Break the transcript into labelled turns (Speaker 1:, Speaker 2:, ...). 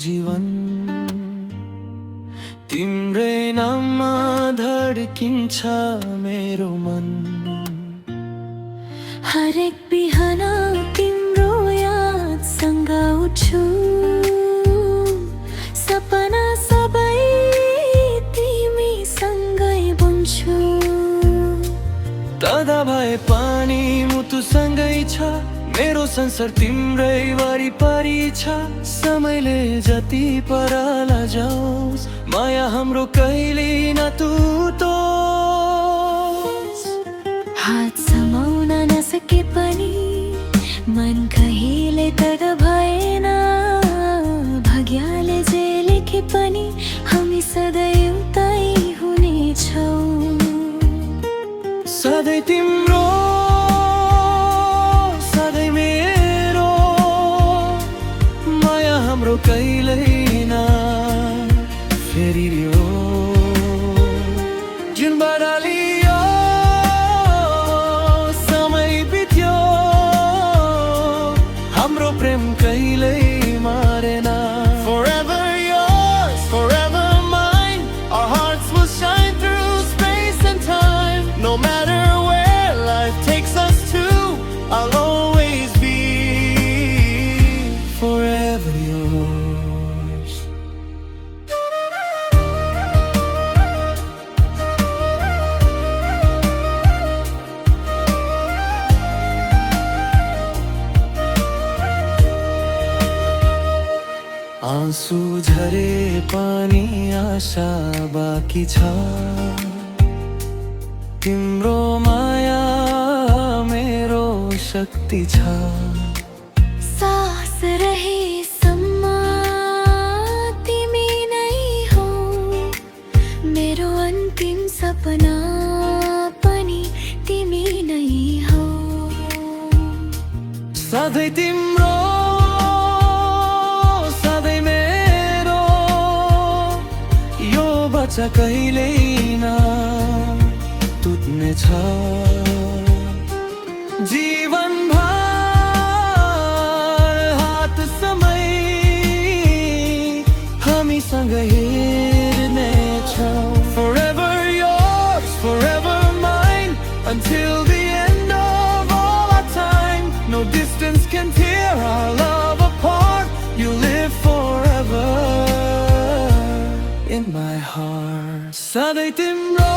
Speaker 1: जीवन तिम्रै नाममा धड्किन्छ मेरो मन।
Speaker 2: हरेक बिहान तिम्रो यादसँग उठ्छु, सपना सबै तिमीसँगै बुन्छु।
Speaker 1: दादा भए पानी मुटुसँगै छ, मेरो संसार तिम्रै वरिपरि छ। समयले जति पर लजाओस्, माया हाम्रो कहिले नटुटोस्।
Speaker 2: हात समाउन नसके पनि मन कहिले तग भएन। भाग्यले जे लेखे पनि हामी सधैँ उतै हुनेछौँ।
Speaker 1: सधैँ तिम्रो सधैँ मेरो, माया हाम्रो कहिल्यै न फेरियो। जुन बदलियो समय बित्यो, हाम्रो प्रेम कहिल्यै मरेन। Forever yours, forever mine, our hearts will shine through space and time. No matter where life takes us to, I'll always be forever yours. आँसु झरे पानी आशा बाँकी छ, तिम्रो माया मेरो शक्ति छ।
Speaker 2: सास रहेसम्म तिमी नै हौ, मेरो अन्तिम सपना पनि तिमी नै हौ।
Speaker 1: सधैँ तिम्रो सधैँ मेरो, यो बच्चा कहिल्यै न टुट्ने छ। जीवन भर हात समय हामीसँग हेर्नेछौँ। Forever yours, forever mine, until the end of all our time. No distance can tear our love apart. You live forever in my heart. सधैँ तिम्रो